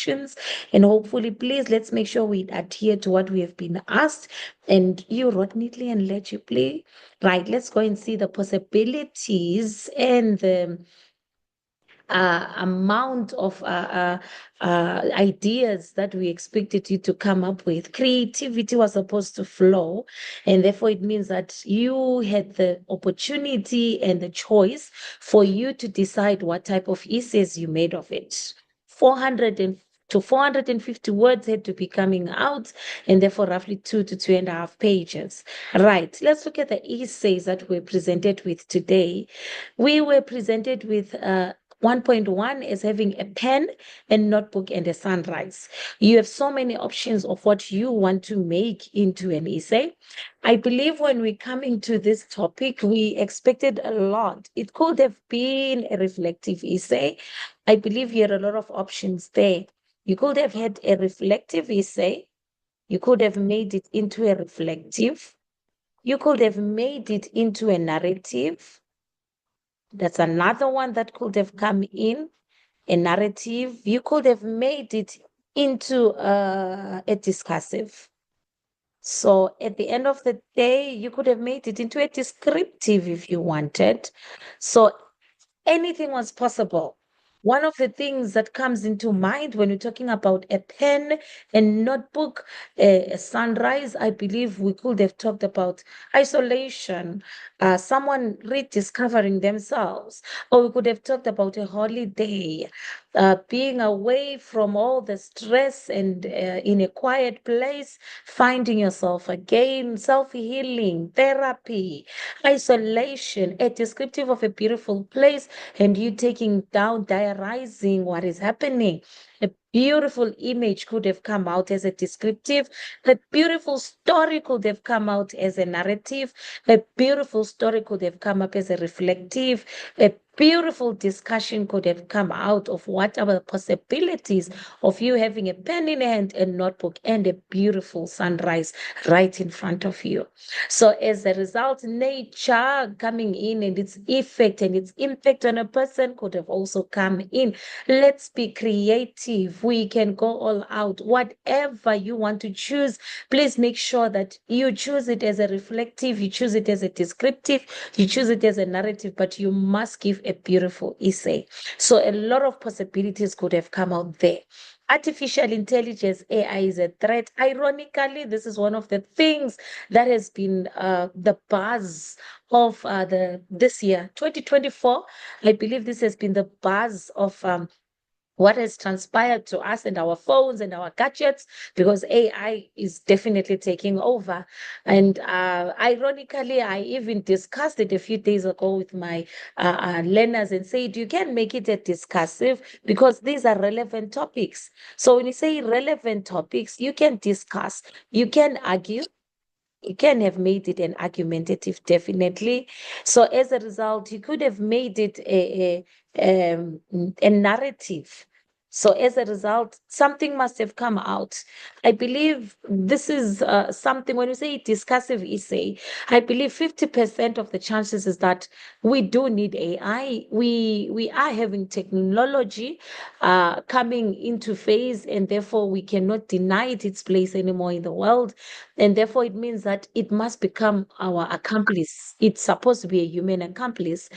questions. And hopefully, please, let's make sure we adhere to what we have been asked. And you wrote neatly and legibly. Right, let's go and see the possibilities and the amount of ideas that we expected you to come up with. Creativity was supposed to flow, and therefore it means that you had the opportunity and the choice for you to decide what type of essays you made of it. 400 to 450 words had to be coming out, and therefore roughly 2 to 2.5 pages. Right, let's look at the essays that we're presented with today. We were presented with 1.1 is having a pen, a notebook, and a sunrise. You have so many options of what you want to make into an essay. I believe when we come into this topic, we expected a lot. It could have been a reflective essay. I believe you had a lot of options there. You could have had a reflective essay. You could have made it into a reflective. You could have made it into a narrative. That's another one that could have come in, a narrative. You could have made it into a discursive. So at the end of the day, you could have made it into a descriptive if you wanted. So anything was possible. One of the things that comes into mind when we're talking about a pen, a notebook, a sunrise, I believe we could have talked about isolation, someone rediscovering themselves, or we could have talked about a holiday, being away from all the stress and in a quiet place, finding yourself again, self-healing, therapy, isolation, a descriptive of a beautiful place, and you taking down, diarizing what is happening. A beautiful image could have come out as a descriptive. A beautiful story could have come out as a narrative. A beautiful story could have come up as a reflective. A beautiful discussion could have come out of what are the possibilities of you having a pen in hand, a notebook, and a beautiful sunrise right in front of you. So as a result, nature coming in and its effect and its impact on a person could have also come in. Let's be creative. We can go all out. Whatever you want to choose, please make sure that you choose it as a reflective, you choose it as a descriptive, you choose it as a narrative, but you must give a beautiful essay. So a lot of possibilities could have come out there. Artificial intelligence, AI, is a threat. Ironically, this is one of the things that has been the buzz of the this year, 2024. I believe this has been the buzz of what has transpired to us and our phones and our gadgets, because AI is definitely taking over. And ironically, I even discussed it a few days ago with my learners and said, you can make it a discursive because these are relevant topics. So when you say relevant topics, you can discuss, you can argue, you can have made it an argumentative, definitely. So as a result, you could have made it a narrative. So as a result, something must have come out. I believe this is something, when you say discursive essay, I believe 50% of the chances is that we do need AI. We are having technology coming into phase, and therefore we cannot deny it its place anymore in the world. And therefore, it means that it must become our accomplice. It's supposed to be a human accomplice.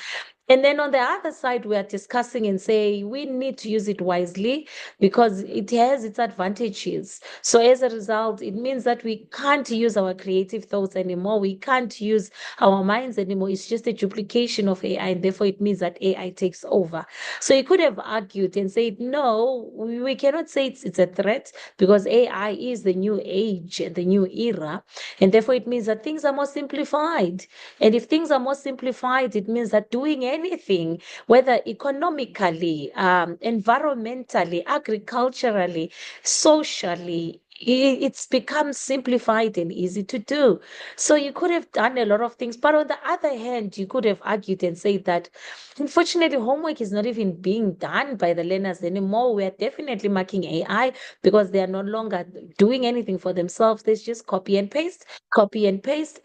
And then on the other side, we are discussing and say we need to use it wisely because it has its advantages. So as a result, it means that we can't use our creative thoughts anymore. We can't use our minds anymore. It's just a duplication of AI, and therefore it means that AI takes over. So you could have argued and said, no, we cannot say it's a threat because AI is the new age, the new era, and therefore it means that things are more simplified. And if things are more simplified, it means that doing anything, whether economically, environmentally, agriculturally, socially, it's become simplified and easy to do. So you could have done a lot of things. But on the other hand, you could have argued and said that unfortunately, homework is not even being done by the learners anymore. We are definitely marking AI because they are no longer doing anything for themselves. They just copy and paste,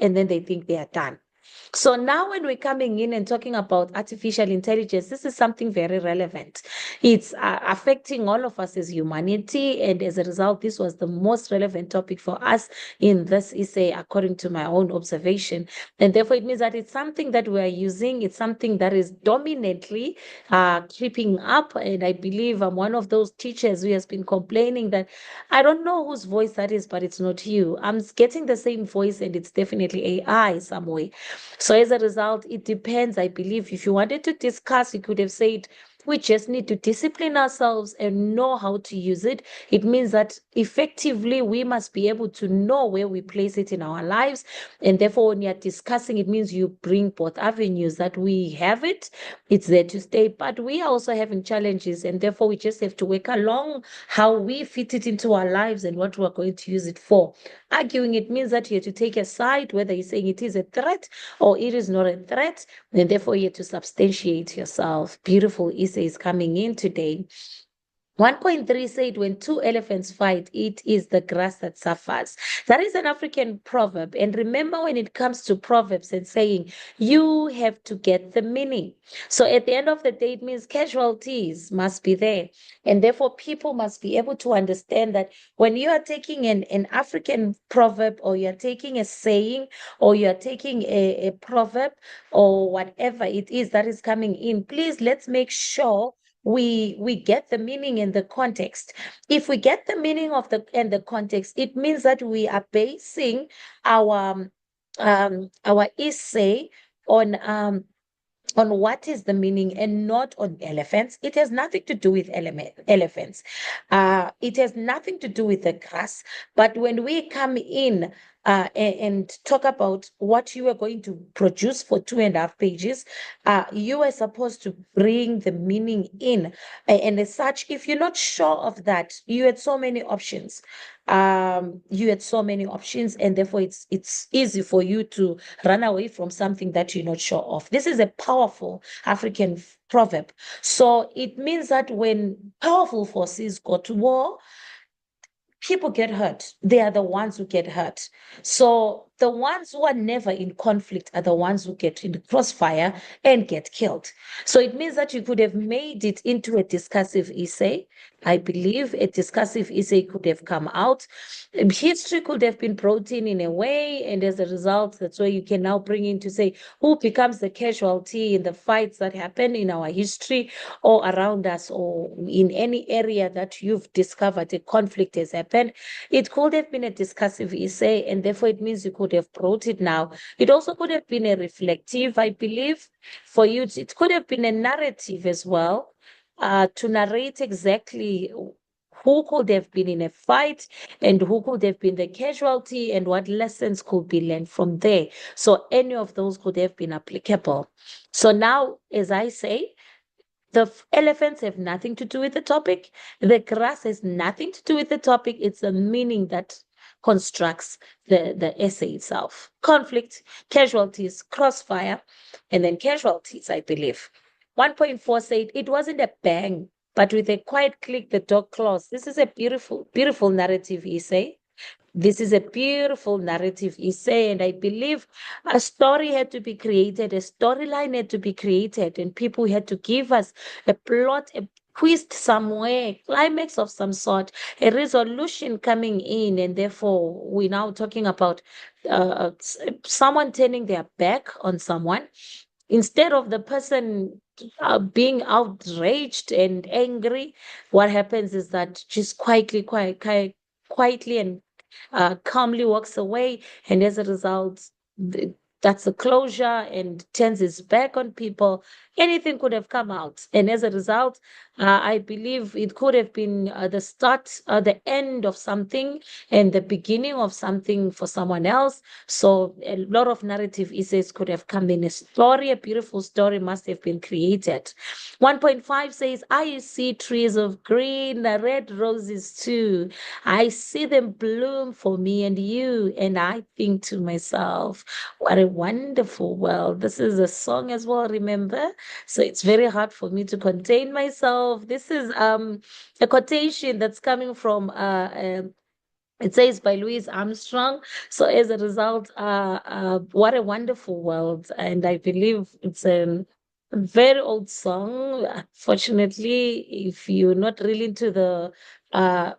and then they think they are done. So now when we're coming in and talking about artificial intelligence, this is something very relevant. It's affecting all of us as humanity. And as a result, this was the most relevant topic for us in this essay, according to my own observation. And therefore, it means that it's something that we are using. It's something that is dominantly creeping up. And I believe I'm one of those teachers who has been complaining that I don't know whose voice that is, but it's not you. I'm getting the same voice, and it's definitely AI some way. So as a result, it depends. I believe if you wanted to discuss, you could have said, we just need to discipline ourselves and know how to use it. It means that effectively we must be able to know where we place it in our lives. And therefore, when you're discussing, it means you bring both avenues that we have it, it's there to stay. But we are also having challenges, and therefore we just have to work along how we fit it into our lives and what we're going to use it for. Arguing it means that you have to take a side, whether you're saying it is a threat or it is not a threat, and therefore you have to substantiate yourself. Beautiful essays coming in today. 1.3 said, when two elephants fight, it is the grass that suffers. That is an African proverb. And remember, when it comes to proverbs and saying, you have to get the meaning. So at the end of the day, it means casualties must be there. And therefore, people must be able to understand that when you are taking an African proverb, or you're taking a saying, or you're taking a proverb, or whatever it is that is coming in, please let's make sure we get the meaning and the context. If we get the meaning of the and the context, it means that we are basing our essay on what is the meaning and not on elephants. It has nothing to do with elephants. It has nothing to do with the grass. But when we come in and talk about what you are going to produce for 2.5 pages, you are supposed to bring the meaning in. And as such, if you're not sure of that, you had so many options. And therefore it's easy for you to run away from something that you're not sure of. This is a powerful African proverb. So it means that when powerful forces go to war, people get hurt. They are the ones who get hurt. So the ones who are never in conflict are the ones who get in the crossfire and get killed. So it means that you could have made it into a discursive essay. I believe a discursive essay could have come out. History could have been brought in a way, and as a result, that's where you can now bring in to say who becomes the casualty in the fights that happen in our history or around us, or in any area that you've discovered a conflict has happened. It could have been a discursive essay, and therefore it means you could have brought it now. It also could have been a reflective, I believe, for you. It could have been a narrative as well, to narrate exactly who could have been in a fight and who could have been the casualty and what lessons could be learned from there. So any of those could have been applicable. So now, as I say, the elephants have nothing to do with the topic. The grass has nothing to do with the topic. It's the meaning that constructs the essay itself. Conflict, casualties, crossfire, and then casualties, I believe. 1.4 said it wasn't a bang, but with a quiet click, the dog claws. This is a beautiful, beautiful narrative essay. This is a beautiful narrative essay, and I believe a story had to be created, a storyline had to be created, and people had to give us a plot, a twist somewhere, climax of some sort, a resolution coming in, and therefore we're now talking about someone turning their back on someone instead of the person being outraged and angry. What happens is that just quietly and calmly walks away, and as a result, that's a closure and turns his back on people. Anything could have come out, and as a result, I believe it could have been the start, the end of something, and the beginning of something for someone else. So a lot of narrative essays could have come in. A story, a beautiful story, must have been created. 1.5 says, I see trees of green, the red roses too. I see them bloom for me and you, and I think to myself, what a wonderful world. This is a song as well, remember? So it's very hard for me to contain myself. This is a quotation that's coming from It says by Louis Armstrong. So as a result, what a wonderful world. And I believe it's a very old song. Unfortunately, if you're not really into the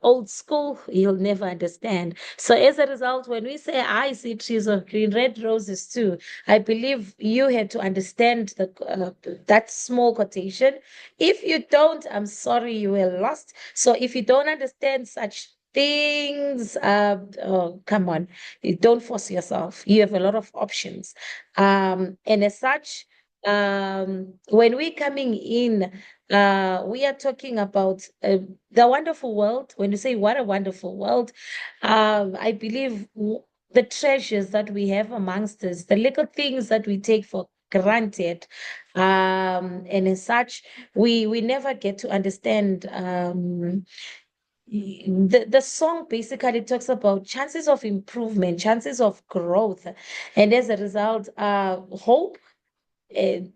old school, you'll never understand. So as a result, when we say I see trees of green, red roses too, I believe you had to understand that small quotation. If you don't, I'm sorry, you were lost. So if you don't understand such things, oh, come on, you don't force yourself. You have a lot of options. And as such, when we're coming in, we are talking about the wonderful world. When you say what a wonderful world, I believe the treasures that we have amongst us, the little things that we take for granted, and as such, we never get to understand. The song basically talks about chances of improvement, chances of growth, and as a result, hope and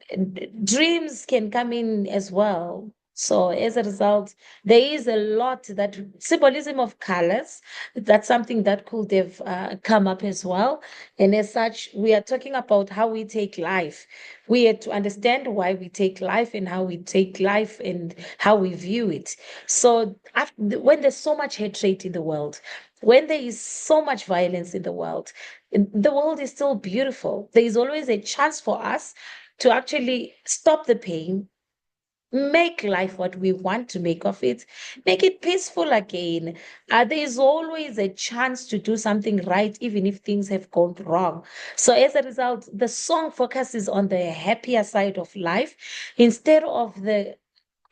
dreams can come in as well. So as a result, there is a lot that symbolism of colors. That's something that could have come up as well. And as such, we are talking about how we take life. We had to understand why we take life and how we take life and how we view it. So when there's so much hatred in the world, when there is so much violence in the world is still beautiful. There is always a chance for us to actually stop the pain, make life what we want to make of it, make it peaceful again. There is always a chance to do something right, even if things have gone wrong. So, as a result, the song focuses on the happier side of life instead of the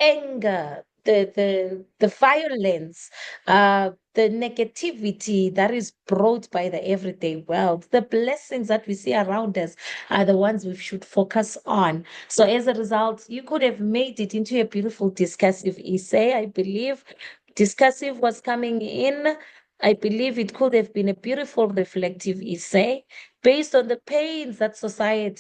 anger, the violence, the negativity that is brought by the everyday world. The blessings that we see around us are the ones we should focus on. So as a result, you could have made it into a beautiful discursive essay, I believe. Discursive was coming in. I believe it could have been a beautiful reflective essay based on the pains that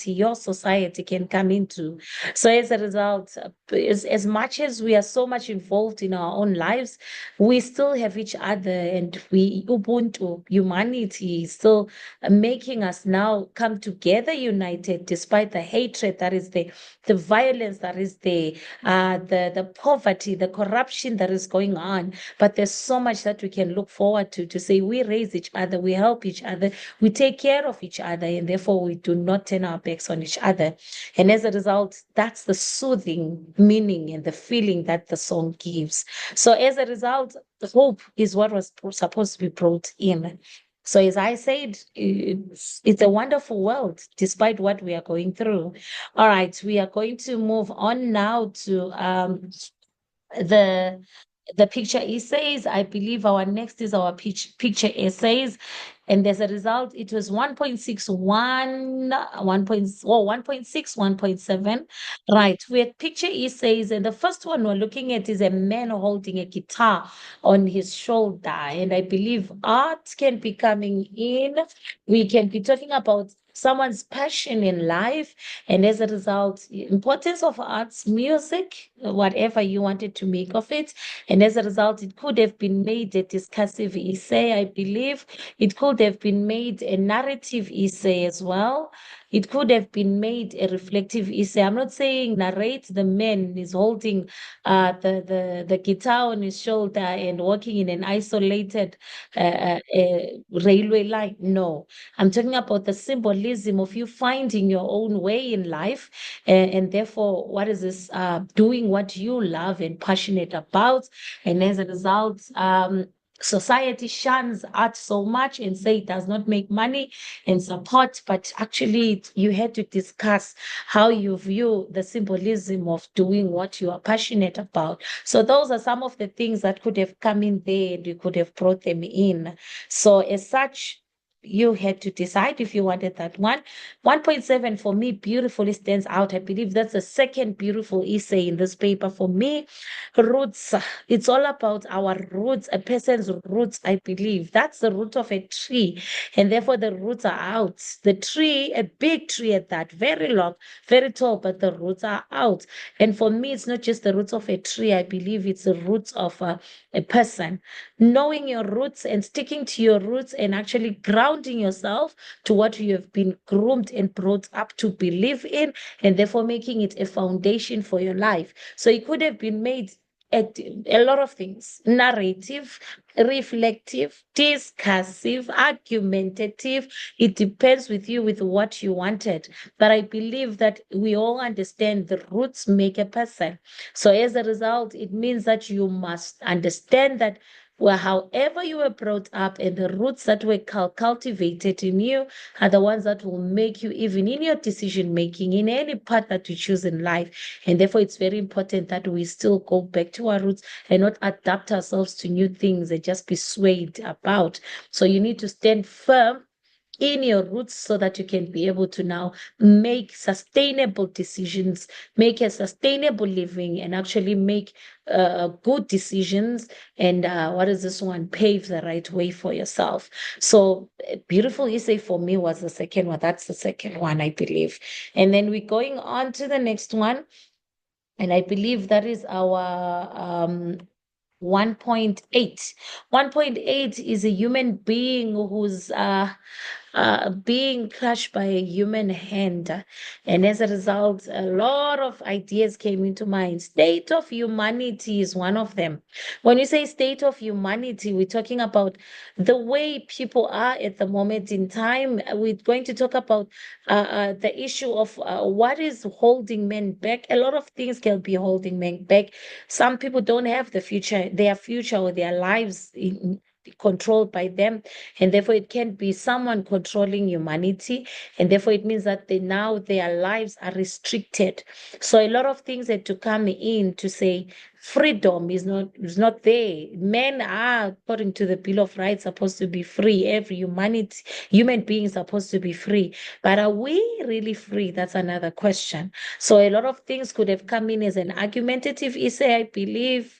your society can come into. So as a result, as much as we are so much involved in our own lives, we still have each other, and we Ubuntu humanity is still making us now come together united despite the hatred that is there, the violence that is there, the poverty, the corruption that is going on. But there's so much that we can look forward to say we raise each other, we help each other, we take care of each other, and therefore we do not turn our backs on each other. And as a result, that's the soothing meaning and the feeling that the song gives. So as a result, hope is what was supposed to be brought in. So as I said, it's a wonderful world despite what we are going through. All right, we are going to move on now to the the picture essays. I believe our next is our picture essays. And as a result, it was 1.61, 1.6, 1.7. Right. We had picture essays. And the first one we're looking at is a man holding a guitar on his shoulder. And I believe art can be coming in. We can be talking about someone's passion in life, and as a result, importance of arts, music, whatever you wanted to make of it. And as a result, it could have been made a discursive essay, I believe. It could have been made a narrative essay as well. It could have been made a reflective essay. I'm not saying narrate the man is holding the guitar on his shoulder and walking in an isolated railway line. No, I'm talking about the symbolism of you finding your own way in life, and therefore, what is this? Doing what you love and passionate about, and as a result, society shuns art so much and say it does not make money and support, but actually, you had to discuss how you view the symbolism of doing what you are passionate about. So those are some of the things that could have come in there, and you could have brought them in. So as such, you had to decide if you wanted that one. 1.7 for me beautifully stands out. I believe that's the second beautiful essay in this paper for me. Roots. It's all about our roots, a person's roots, I believe. That's the root of a tree. And therefore, the roots are out. The tree, a big tree at that, very long, very tall, but the roots are out. And for me, it's not just the roots of a tree. I believe it's the roots of a person. Knowing your roots and sticking to your roots and actually grounding yourself to what you have been groomed and brought up to believe in, and therefore making it a foundation for your life. So it could have been made a lot of things: narrative, reflective, discursive, argumentative. It depends with you with what you wanted. But I believe that we all understand the roots make a person. So as a result, it means that you must understand that, well, however you were brought up and the roots that were cultivated in you are the ones that will make you, even in your decision making, in any path that you choose in life. And therefore, it's very important that we still go back to our roots and not adapt ourselves to new things and just be swayed about. So you need to stand firm in your roots so that you can be able to now make sustainable decisions, make a sustainable living, and actually make good decisions. And what is this one? Pave the right way for yourself. So, beautiful essay for me was the second one. That's the second one, I believe. And then we're going on to the next one. And I believe that is our 1.8. 1.8 is a human being who's being crushed by a human hand. And as a result, a lot of ideas came into mind. State of humanity is one of them. When you say state of humanity, we're talking about the way people are at the moment in time. We're going to talk about the issue of what is holding men back. A lot of things can be holding men back. Some people don't have their future or their lives controlled by them, and therefore it can be someone controlling humanity, and therefore it means that now their lives are restricted. So a lot of things had to come in to say freedom is not there. Men are, according to the Bill of Rights, supposed to be free. Every human being is supposed to be free. But are we really free? That's another question. So a lot of things could have come in as an argumentative essay, I believe.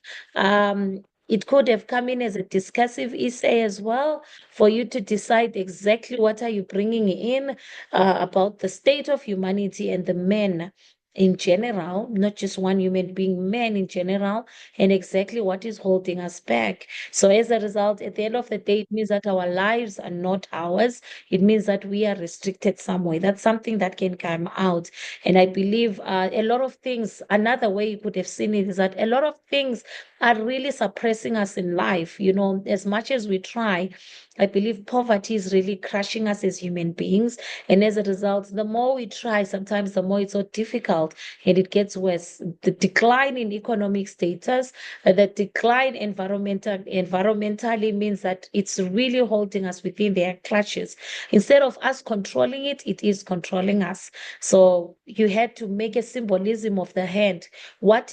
It could have come in as a discursive essay as well, for you to decide exactly what are you bringing in about the state of humanity and the men in general, not just one human being, men in general, and exactly what is holding us back. So as a result, at the end of the day, it means that our lives are not ours. It means that we are restricted somewhere. That's something that can come out. And I believe a lot of things, another way you could have seen it is that a lot of things are really suppressing us in life. As much as we try, I believe poverty is really crushing us as human beings. And as a result, the more we try, sometimes the more it's so difficult and it gets worse. The decline in economic status, the decline environmentally means that it's really holding us within their clutches. Instead of us controlling it, it is controlling us. So you had to make a symbolism of the hand. What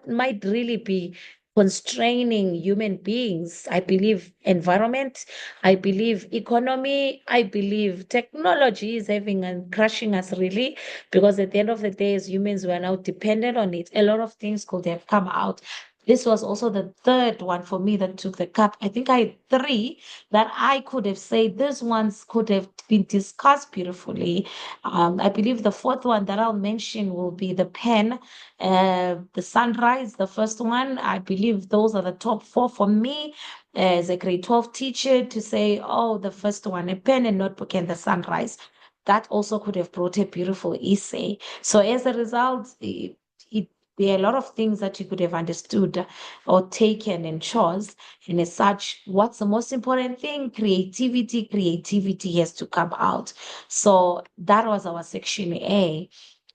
might really be constraining human beings? I believe environment, I believe economy, I believe technology is having and crushing us really, because at the end of the day, as humans, we are now dependent on it. A lot of things could have come out. This was also the third one for me that took the cup. I think I had three that I could have said these ones could have been discussed beautifully. I believe the fourth one that I'll mention will be the pen, the sunrise, the first one. I believe those are the top four for me as a grade 12 teacher, to say, oh, the first one, a pen and notebook and the sunrise. That also could have brought a beautiful essay. So as a result, there are a lot of things that you could have understood or taken and chose. And as such, what's the most important thing? Creativity. Creativity has to come out. So that was our section A.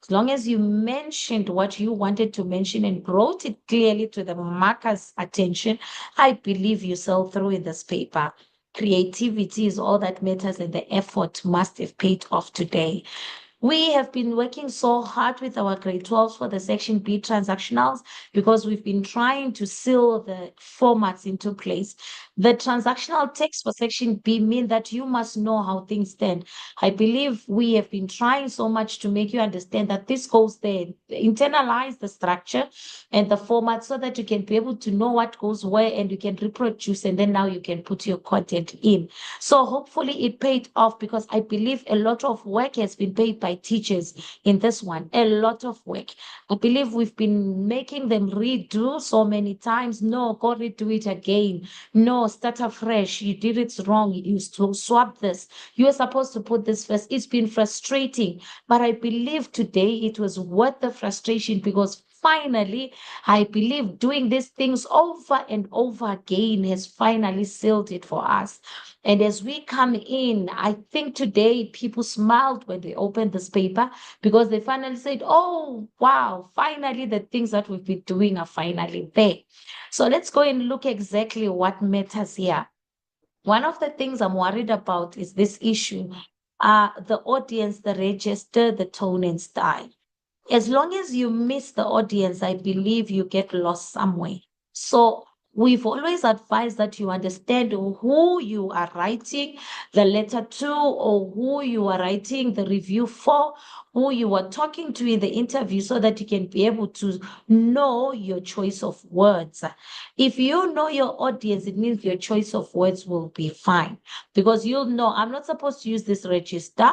As long as you mentioned what you wanted to mention and brought it clearly to the marker's attention, I believe you saw through in this paper. Creativity is all that matters, and the effort must have paid off today. We have been working so hard with our grade 12s for the section B transactionals because we've been trying to seal the formats into place. The transactional text for section B mean that you must know how things stand. I believe we have been trying so much to make you understand that this goes there, internalize the structure and the format so that you can be able to know what goes where and you can reproduce, and then now you can put your content in. So hopefully it paid off, because I believe a lot of work has been paid by teachers in this one, a lot of work. I believe we've been making them redo so many times. No, go redo it again. No, start afresh. You did it wrong. You swap this. You were supposed to put this first. It's been frustrating, but I believe today it was worth the frustration, because finally, I believe doing these things over and over again has finally sealed it for us. And as we come in, I think today people smiled when they opened this paper, because they finally said, oh, wow, finally the things that we've been doing are finally there. So let's go and look exactly what matters here. One of the things I'm worried about is this issue, the audience, the register, the tone and style. As long as you miss the audience, I believe you get lost somewhere. So we've always advised that you understand who you are writing the letter to, or who you are writing the review for, who you are talking to in the interview, so that you can be able to know your choice of words. If you know your audience, it means your choice of words will be fine, because you'll know I'm not supposed to use this register,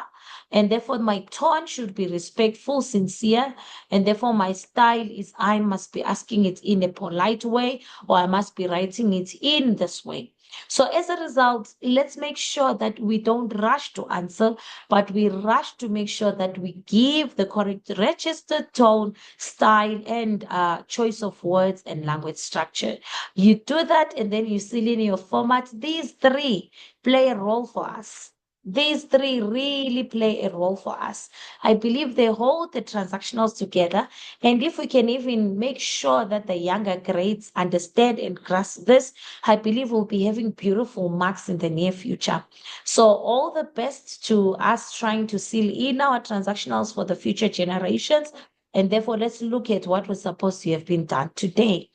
and therefore my tone should be respectful, sincere, and therefore my style is I must be asking it in a polite way, or I must be writing it in this way. So as a result, let's make sure that we don't rush to answer, but we rush to make sure that we give the correct registered tone, style, and choice of words and language structure. You do that, and then you seal in your format. These three play a role for us. These three really play a role for us. I believe they hold the transactionals together. And if we can even make sure that the younger grades understand and grasp this, I believe we'll be having beautiful marks in the near future. So all the best to us trying to seal in our transactionals for the future generations. And therefore, let's look at what was supposed to have been done today.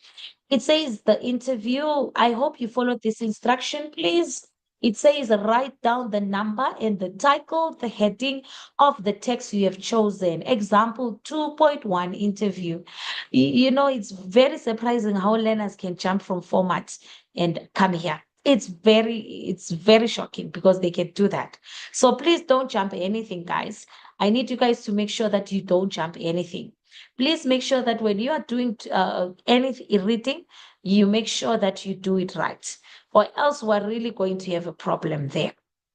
It says the interview. I hope you followed this instruction, please. It says write down the number and the title, the heading of the text you have chosen. Example 2.1 interview. You know, it's very surprising how learners can jump from format and come here. It's very shocking, because they can do that. So please don't jump anything, guys. I need you guys to make sure that you don't jump anything. Please make sure that when you are doing any reading, you make sure that you do it right, or else we're really going to have a problem there.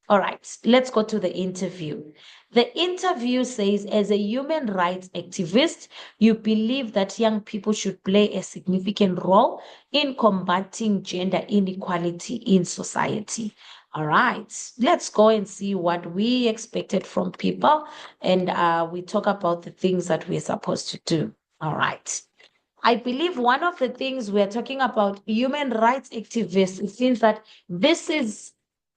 All right, let's go to the interview. The interview says, as a human rights activist, you believe that young people should play a significant role in combating gender inequality in society. All right, let's go and see what we expected from people, and we talk about the things that we're supposed to do. All right. I believe one of the things we're talking about, human rights activists, it seems that this is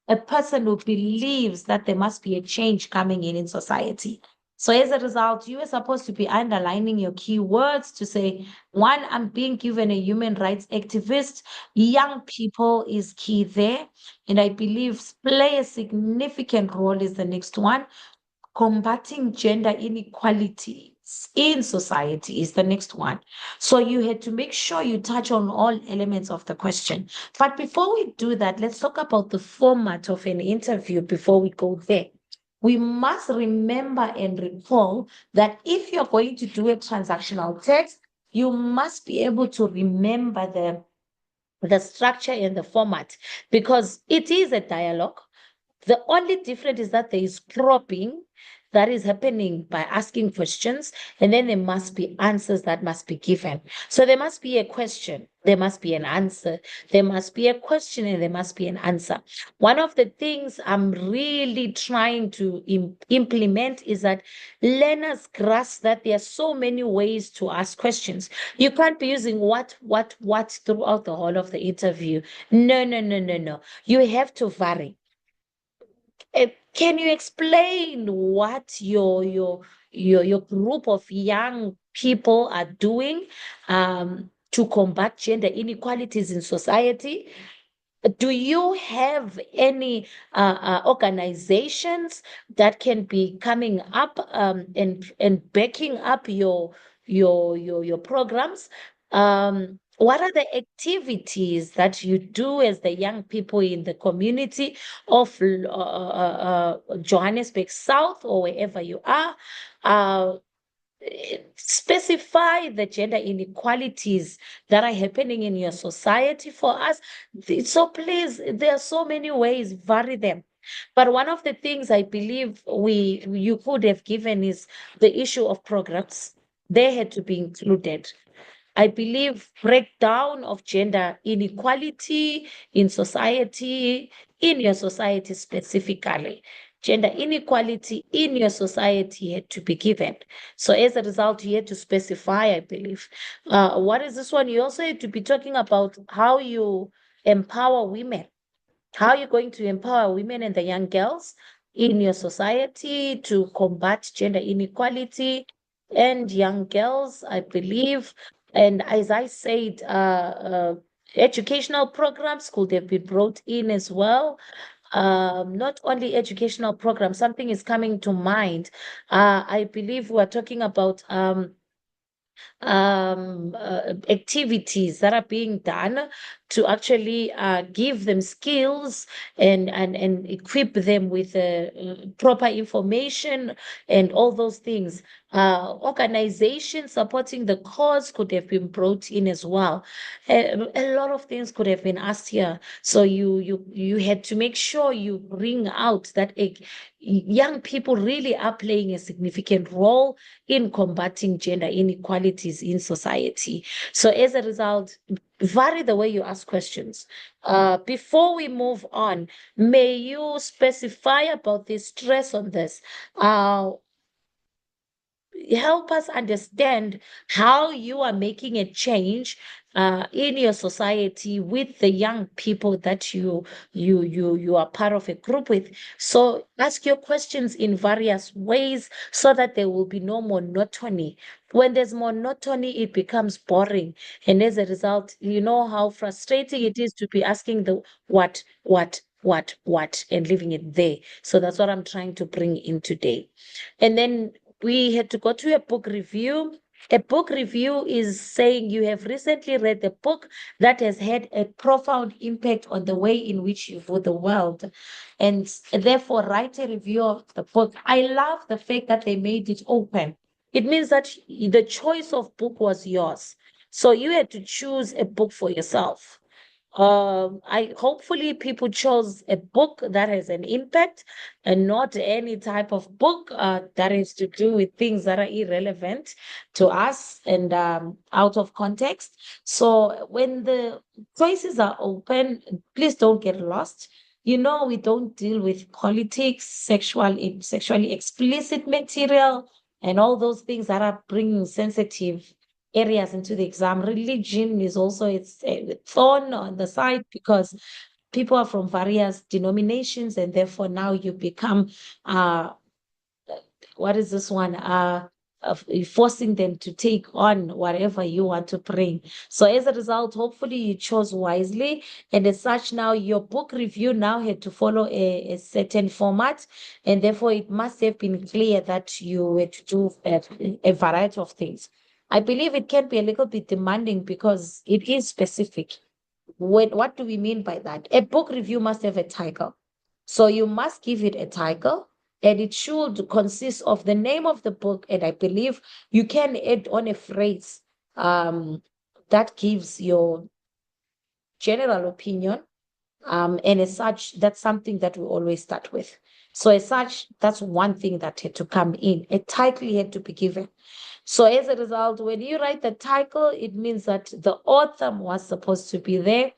a person who believes that there must be a change coming in society. So as a result, you are supposed to be underlining your keywords to say, one, I'm being given a human rights activist. Young people is key there. And I believe play a significant role is the next one. Combating gender inequality in society is the next one. So you had to make sure you touch on all elements of the question. But before we do that, let's talk about the format of an interview before we go there. We must remember and recall that if you're going to do a transactional text, you must be able to remember the structure and the format, because it is a dialogue. The only difference is that there is probing that is happening by asking questions, and then there must be answers that must be given. So there must be a question, there must be an answer, there must be a question, and there must be an answer. One of the things I'm really trying to implement is that learners grasp that there are so many ways to ask questions. You can't be using what throughout the whole of the interview. No, no, no, no, no. You have to vary. Can you explain what your group of young people are doing to combat gender inequalities in society? Do you have any organizations that can be coming up and backing up your programs? What are the activities that you do as the young people in the community of Johannesburg South or wherever you are? Uh, Specify the gender inequalities that are happening in your society for us. So please, there are so many ways, vary them. But one of the things I believe you could have given is the issue of programs. They had to be included. I believe breakdown of gender inequality in society, in your society specifically. Gender inequality in your society had to be given. So as a result, you had to specify, I believe. What is this one? You also had to be talking about how you empower women. How are you going to empower women and the young girls in your society to combat gender inequality and young girls, I believe. And as I said, educational programs could have been brought in as well. Not only educational programs, something is coming to mind. I believe we're talking about activities that are being done to actually give them skills and equip them with proper information and all those things. Organizations supporting the cause could have been brought in as well. A lot of things could have been asked here. So you had to make sure you bring out that young people really are playing a significant role in combating gender inequalities in society. So as a result, vary the way you ask questions. Before we move on, may you specify about the stress on this? Help us understand how you are making a change in your society with the young people that you are part of a group with. So ask your questions in various ways so that there will be no monotony. When there's monotony, it becomes boring, and as a result, you know how frustrating it is to be asking the what, and leaving it there. So that's what I'm trying to bring in today. And then we had to go to a book review. A book review is saying you have recently read a book that has had a profound impact on the way in which you view the world, and therefore write a review of the book. I love the fact that they made it open. It means that the choice of book was yours. So you had to choose a book for yourself. I hopefully people chose a book that has an impact and not any type of book that has to do with things that are irrelevant to us and out of context. So when the choices are open, please don't get lost. You know, we don't deal with politics, sexually explicit material, and all those things that are bringing sensitive areas into the exam. Religion is also it's a thorn on the side because people are from various denominations, and therefore now you become what is this one? Of forcing them to take on whatever you want to bring. So as a result, hopefully you chose wisely. And as such, now your book review now had to follow a certain format. And therefore it must have been clear that you had to do a variety of things. I believe it can be a little bit demanding because it is specific. What do we mean by that? A book review must have a title. So you must give it a title, and it should consist of the name of the book. And I believe you can add on a phrase that gives your general opinion. And as such, that's something that we always start with. So as such, that's one thing that had to come in. A title had to be given. So as a result, when you write the title, it means that the author was supposed to be there.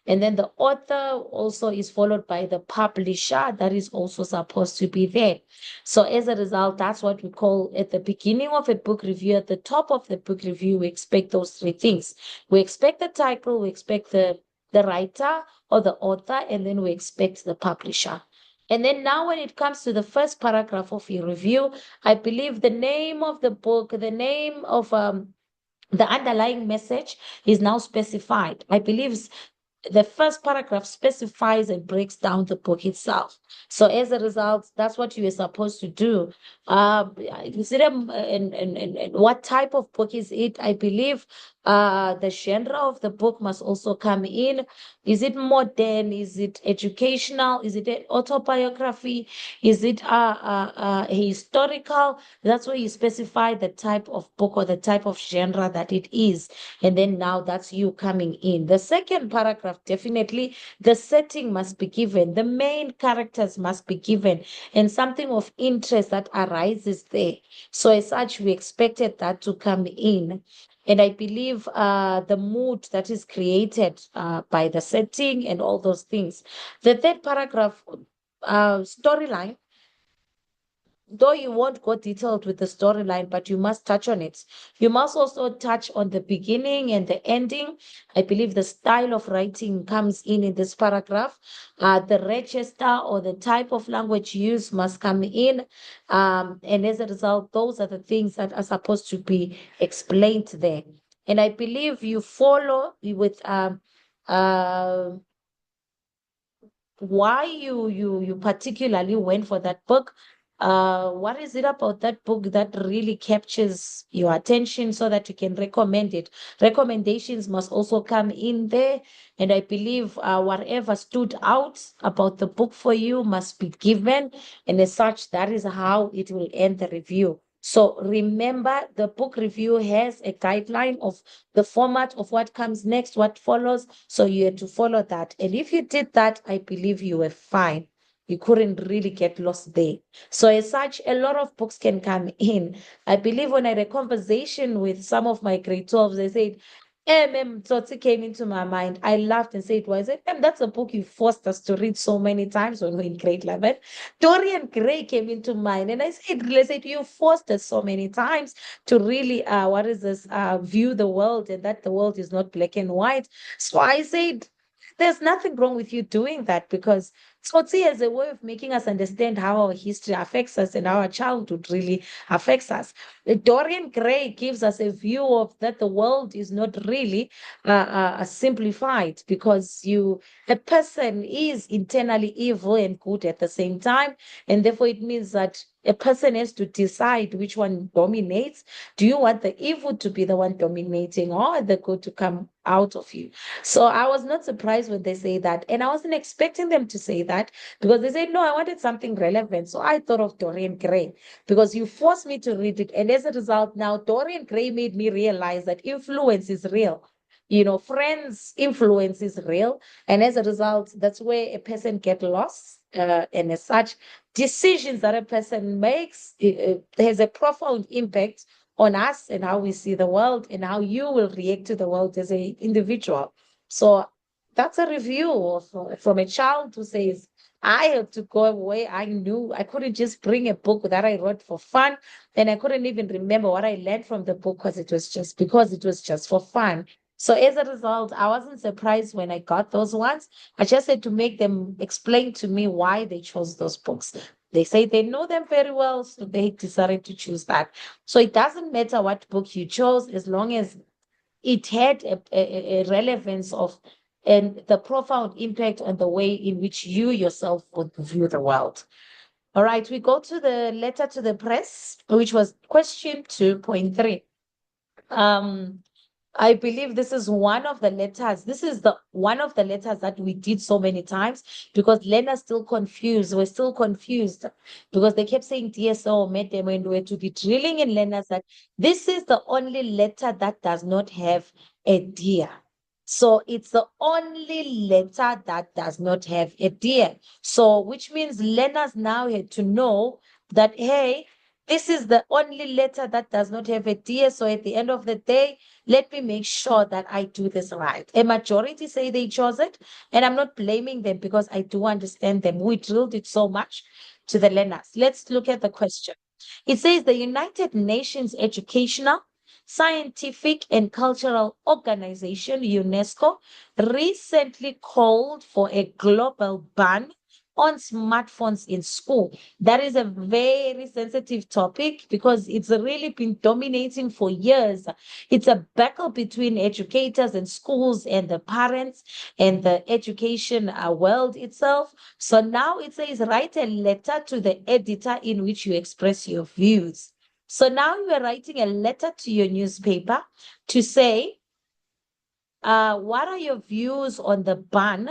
And then the author also is followed by the publisher that is also supposed to be there. So as a result, that's what we call at the beginning of a book review, at the top of the book review, we expect those three things. We expect the title, we expect the writer or the author, and then we expect the publisher. And then now when it comes to the first paragraph of your review, I believe the name of the book, the name of the underlying message is now specified. I believe the first paragraph specifies and breaks down the book itself. So as a result, that's what you are supposed to do. Is it and what type of book is it? I believe the genre of the book must also come in. Is it modern? Is it educational? Is it an autobiography? Is it historical? That's where you specify the type of book or the type of genre that it is. And then now that's you coming in. The second paragraph, definitely the setting must be given, the main characters must be given, and something of interest that arises there. So, as such, we expected that to come in. And I believe the mood that is created by the setting and all those things. The third paragraph, storyline, though you won't go detailed with the storyline, but you must touch on it. You must also touch on the beginning and the ending. I believe the style of writing comes in this paragraph. The register or the type of language used must come in. And as a result, those are the things that are supposed to be explained there. And I believe you follow with uh, why you particularly went for that book. What is it about that book that really captures your attention so that you can recommend it? Recommendations must also come in there, and I believe whatever stood out about the book for you must be given, and as such, that is how it will end the review. So remember, the book review has a guideline of the format of what comes next, what follows. So you had to follow that. And if you did that, I believe you were fine. You couldn't really get lost there. So, as such, a lot of books can come in. I believe when I had a conversation with some of my grade 12s, they said, Tsotsi came into my mind. I laughed and said, "Was it? That's a book you forced us to read so many times when we were in grade 11. Dorian Gray came into mind. And I said, you forced us so many times to really what is this view the world and that the world is not black and white. So I said there's nothing wrong with you doing that because Tsotsi has a way of making us understand how our history affects us and how our childhood really affects us. Dorian Gray gives us a view of that the world is not really simplified because a person is internally evil and good at the same time, and therefore it means that a person has to decide which one dominates. Do you want the evil to be the one dominating or the good to come out of you? So I was not surprised when they say that. And I wasn't expecting them to say that because they said, no, I wanted something relevant. So I thought of Dorian Gray because you forced me to read it. And as a result, now Dorian Gray made me realize that influence is real. Friends' influence is real. And as a result, that's where a person gets lost. And as such, decisions that a person makes has a profound impact on us and how we see the world and how you will react to the world as an individual. So that's a review from a child who says, I had to go away. I knew I couldn't just bring a book that I wrote for fun. And I couldn't even remember what I learned from the book because it was just for fun. So as a result, I wasn't surprised when I got those ones. I just had to make them explain to me why they chose those books. They say they know them very well, so they decided to choose that. So it doesn't matter what book you chose as long as it had a relevance of and the profound impact on the way in which you yourself would view the world. All right, we go to the letter to the press, which was question 2.3. Um, I believe this is one of the letters. This is the one of the letters that we did so many times because learners still confused. We're still confused because they kept saying DSO, Memo, and we're to be drilling in learners that this is the only letter that does not have a dear. So it's the only letter that does not have a dear. So which means learners now had to know that, hey, this is the only letter that does not have a dear. So at the end of the day, let me make sure that I do this right. A majority say they chose it, and I'm not blaming them because I do understand them. We drilled it so much to the learners. Let's look at the question. It says the United Nations Educational, Scientific and Cultural Organization, UNESCO, recently called for a global ban on smartphones in school. That is a very sensitive topic because it's really been dominating for years. It's a battle between educators and schools and the parents and the education world itself. So now it says write a letter to the editor in which you express your views. So now you are writing a letter to your newspaper to say, what are your views on the ban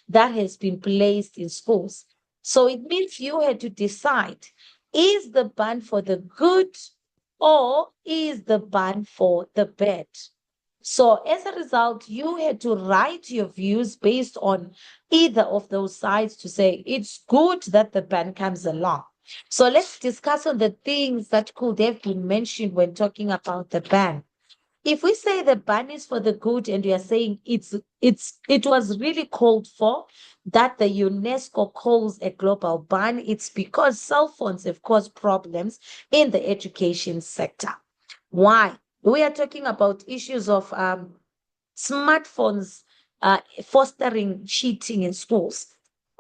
that has been placed in schools? So it means you had to decide, is the ban for the good or is the ban for the bad? So as a result, you had to write your views based on either of those sides to say it's good that the ban comes along. So let's discuss on the things that could have been mentioned when talking about the ban. If we say the ban is for the good and we are saying it was really called for, that the UNESCO calls a global ban, it's because cell phones have caused problems in the education sector. Why? We are talking about issues of smartphones fostering cheating in schools.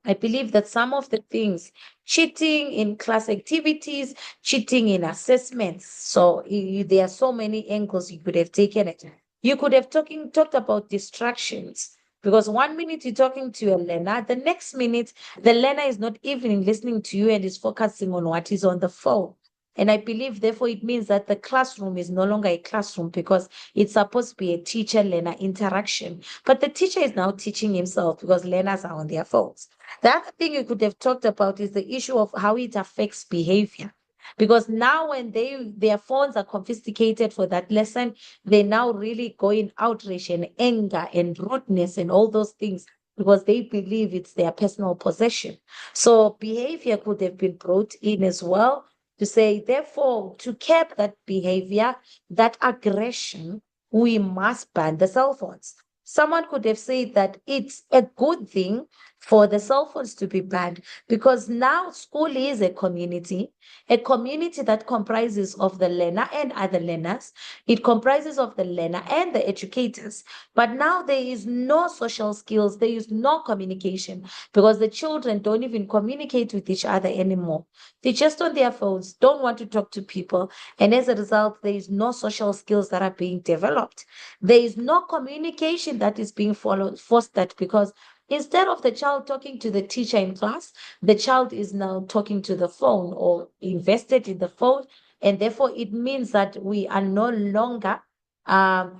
I believe that some of the things, cheating in class activities, cheating in assessments. So there are so many angles you could have taken it. You could have talked about distractions because 1 minute you're talking to a learner, the next minute the learner is not even listening to you and is focusing on what is on the phone. And I believe, therefore, it means that the classroom is no longer a classroom because it's supposed to be a teacher-learner interaction. But the teacher is now teaching himself because learners are on their phones. The other thing you could have talked about is the issue of how it affects behavior. Because now when their phones are confiscated for that lesson, they now really go in outrage and anger and rudeness and all those things because they believe it's their personal possession. So behavior could have been brought in as well to say, therefore, to curb that behavior, that aggression, we must ban the cell phones. Someone could have said that it's a good thing for the cell phones to be banned because now school is a community that comprises of the learner and other learners. It comprises of the learner and the educators. But now there is no social skills, there is no communication because the children don't even communicate with each other anymore. They're just on their phones, don't want to talk to people. And as a result, there is no social skills that are being developed. There is no communication that is being fostered because instead of the child talking to the teacher in class, the child is now talking to the phone or invested in the phone. And therefore, it means that we are no longer um,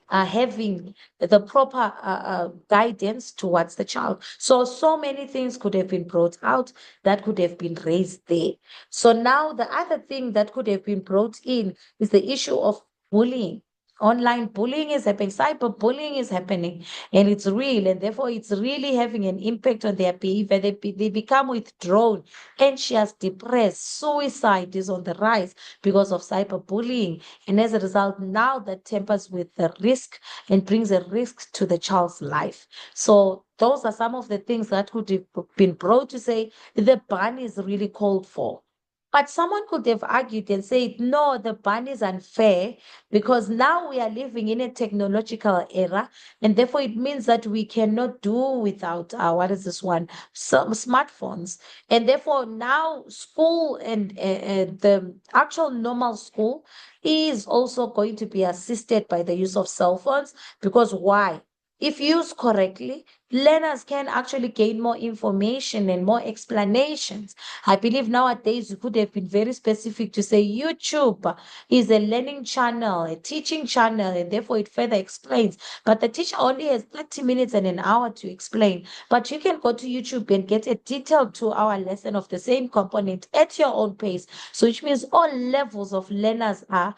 having the proper guidance towards the child. So many things could have been brought out that could have been raised there. So now the other thing that could have been brought in is the issue of bullying. Online bullying is happening, cyberbullying is happening, and it's real, and therefore it's really having an impact on their behavior. They become withdrawn, anxious, depressed, suicide is on the rise because of cyberbullying. And as a result, now that tempers with the risk and brings a risk to the child's life. So those are some of the things that could have been brought to say the ban is really called for. But someone could have argued and said, no, the ban is unfair because now we are living in a technological era, and therefore it means that we cannot do without what is this one? Some smartphones. And therefore now school and the actual normal school is also going to be assisted by the use of cell phones because why? If used correctly, learners can actually gain more information and more explanations. I believe nowadays you could have been very specific to say YouTube is a learning channel, a teaching channel, and therefore it further explains. But the teacher only has 30 minutes and an hour to explain. But you can go to YouTube and get a detailed 2 hour lesson of the same component at your own pace. So which means all levels of learners are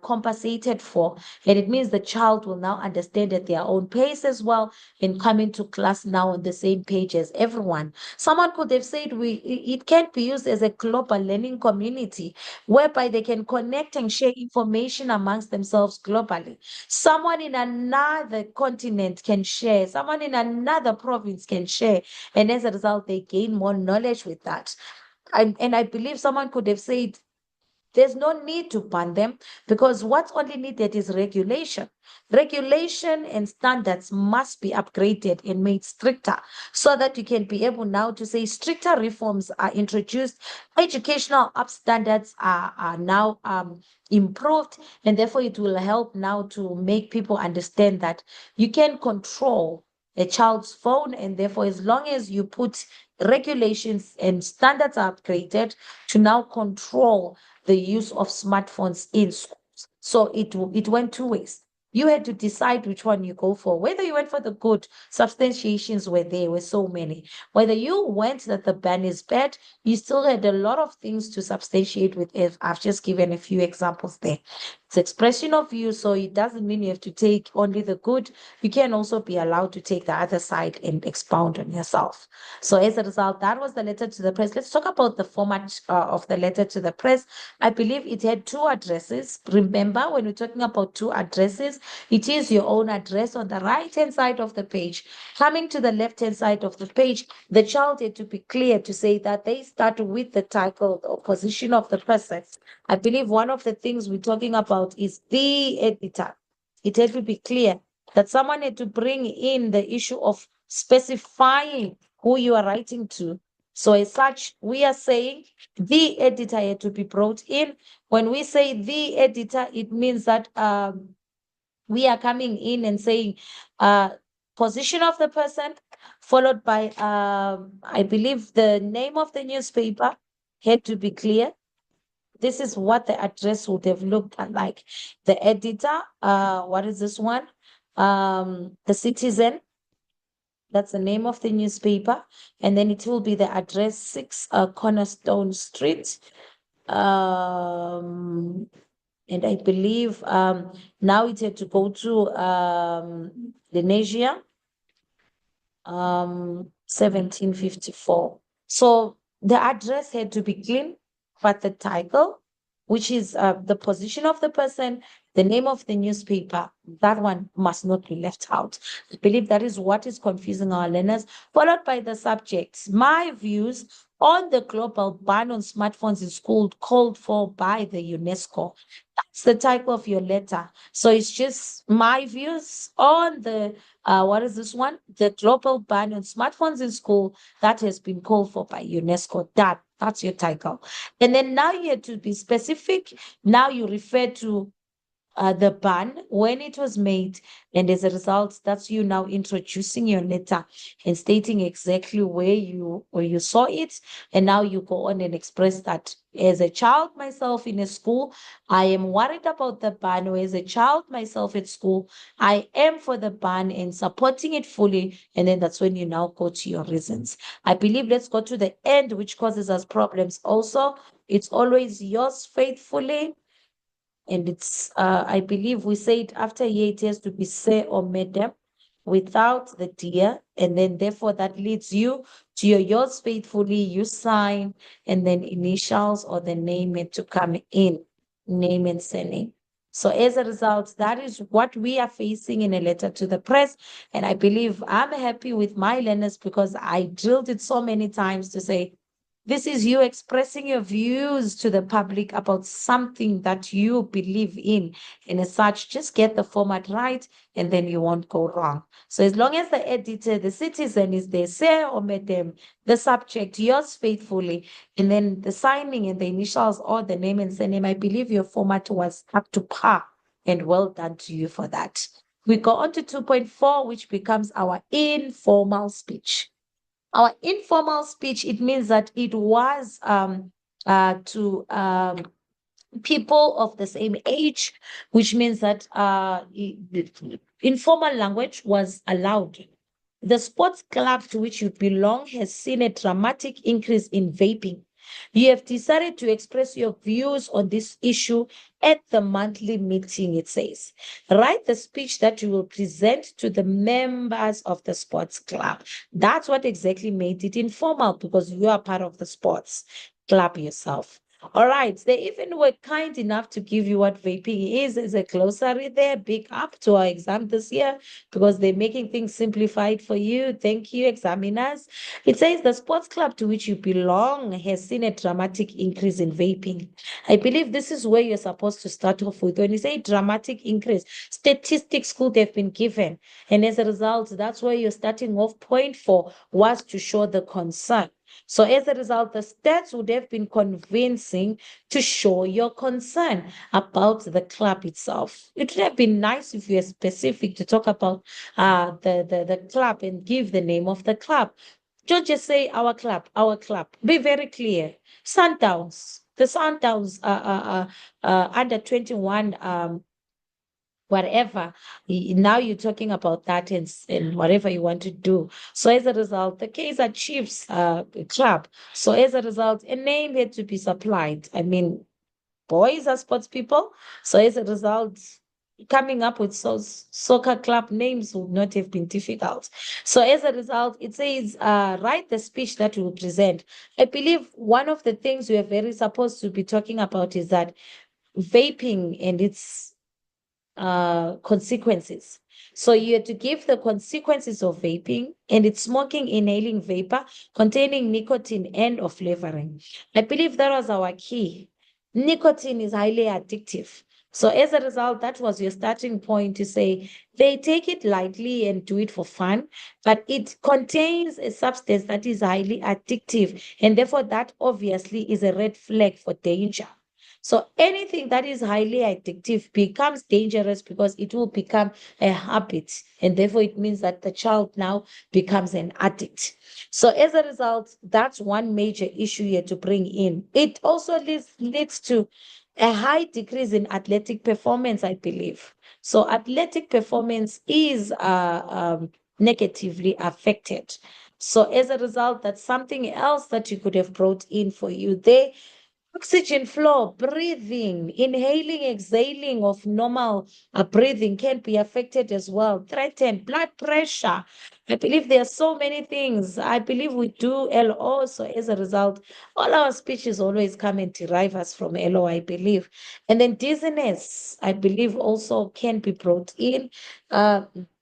compensated for. And it means the child will now understand at their own pace as well and come into class now on the same page as everyone. Someone could have said it can be used as a global learning community whereby they can connect and share information amongst themselves globally. Someone in another continent can share, someone in another province can share, and as a result, they gain more knowledge with that. And I believe someone could have said There's no need to ban them, because what's only needed is regulation. Regulation and standards must be upgraded and made stricter, so that you can be able now to say stricter reforms are introduced, educational up standards are now improved, and therefore it will help now to make people understand that you can control a child's phone, and therefore as long as you put regulations and standards are upgraded to now control the use of smartphones in schools. So it went two ways. You had to decide which one you go for. Whether you went for the good, substantiations were so many. Whether you went that the ban is bad, you still had a lot of things to substantiate with it. I've just given a few examples there. It's expression of view, so it doesn't mean you have to take only the good. You can also be allowed to take the other side and expound on yourself. So as a result, that was the letter to the press. Let's talk about the format of the letter to the press. I believe it had two addresses. Remember, when we're talking about two addresses, it is your own address on the right-hand side of the page. Coming to the left-hand side of the page, the child had to be clear to say that they start with the title or position of the person. I believe one of the things we're talking about is the editor. It had to be clear that someone had to bring in the issue of specifying who you are writing to. So as such, we are saying the editor had to be brought in. When we say the editor, it means that we are coming in and saying position of the person, followed by, I believe, the name of the newspaper had to be clear. This is what the address would have looked like. The editor, what is this one? The Citizen, that's the name of the newspaper. And then it will be the address 6 Cornerstone Street. And I believe now it had to go to the Lenasia, 1754. So the address had to be clean, but the title, which is the position of the person, the name of the newspaper, that one must not be left out. I believe that is what is confusing our learners, followed by the subjects. My views on the global ban on smartphones in school called for by the UNESCO. That's the title of your letter. So it's just my views on the what is this one? The global ban on smartphones in school that has been called for by UNESCO. That's your title. And then now you have to be specific. Now you refer to the ban, when it was made, and as a result, that's you now introducing your letter and stating exactly where you saw it. And now you go on and express that as a child myself in a school, I am worried about the ban, or as a child myself at school, I am for the ban and supporting it fully. And then that's when you now go to your reasons. I believe let's go to the end, which causes us problems also. It's always yours faithfully. And it's, I believe we said after here it has to be sir or madam without the dear. And then therefore that leads you to your yours faithfully, you sign, and then initials or the name had to come in, name and surname. So as a result, that is what we are facing in a letter to the press. And I believe I'm happy with my learners because I drilled it so many times to say, this is you expressing your views to the public about something that you believe in. And as such, just get the format right and then you won't go wrong. So as long as the editor, the citizen is there, sir or madam, the subject, yours faithfully, and then the signing and the initials or the name and surname, I believe your format was up to par, and well done to you for that. We go on to 2.4, which becomes our informal speech. Our informal speech, it means that it was to people of the same age, which means that informal language was allowed. The sports club to which you belong has seen a dramatic increase in vaping. You have decided to express your views on this issue at the monthly meeting, it says. Write the speech that you will present to the members of the sports club. That's what exactly made it informal, because you are part of the sports club yourself. All right. They even were kind enough to give you what vaping is as a glossary there. Big up to our exam this year because they're making things simplified for you. Thank you, examiners. It says the sports club to which you belong has seen a dramatic increase in vaping. I believe this is where you're supposed to start off with. When you say dramatic increase, statistics could have been given. And as a result, that's where your starting off point for was to show the concern. So as a result, the stats would have been convincing to show your concern about the club itself. It would have been nice if you were specific to talk about the club and give the name of the club. Don't just say our club, our club. Be very clear. Sundowns, the Sundowns under 21 whatever. Now you're talking about that and whatever you want to do. So as a result, the Kaizer Chiefs club. So as a result, a name had to be supplied. I mean, boys are sports people. So as a result, coming up with soccer club names would not have been difficult. So as a result, it says, write the speech that you will present. I believe one of the things we are very supposed to be talking about is that vaping and its consequences. So you have to give the consequences of vaping and it's smoking, inhaling vapor containing nicotine and or flavoring. I believe that was our key. Nicotine is highly addictive. So as a result, that was your starting point to say they take it lightly and do it for fun, but it contains a substance that is highly addictive. And therefore, that obviously is a red flag for danger. So anything that is highly addictive becomes dangerous because it will become a habit. And therefore, it means that the child now becomes an addict. So as a result, that's one major issue here to bring in. It also leads to a high decrease in athletic performance, I believe. So athletic performance is negatively affected. So as a result, that's something else that you could have brought in for you there. Oxygen flow, breathing, inhaling, exhaling of normal breathing can be affected as well. Threatened blood pressure. I believe there are so many things. I believe we do LO. So as a result, all our speeches always come and derive us from LO, I believe. And then dizziness, I believe also can be brought in.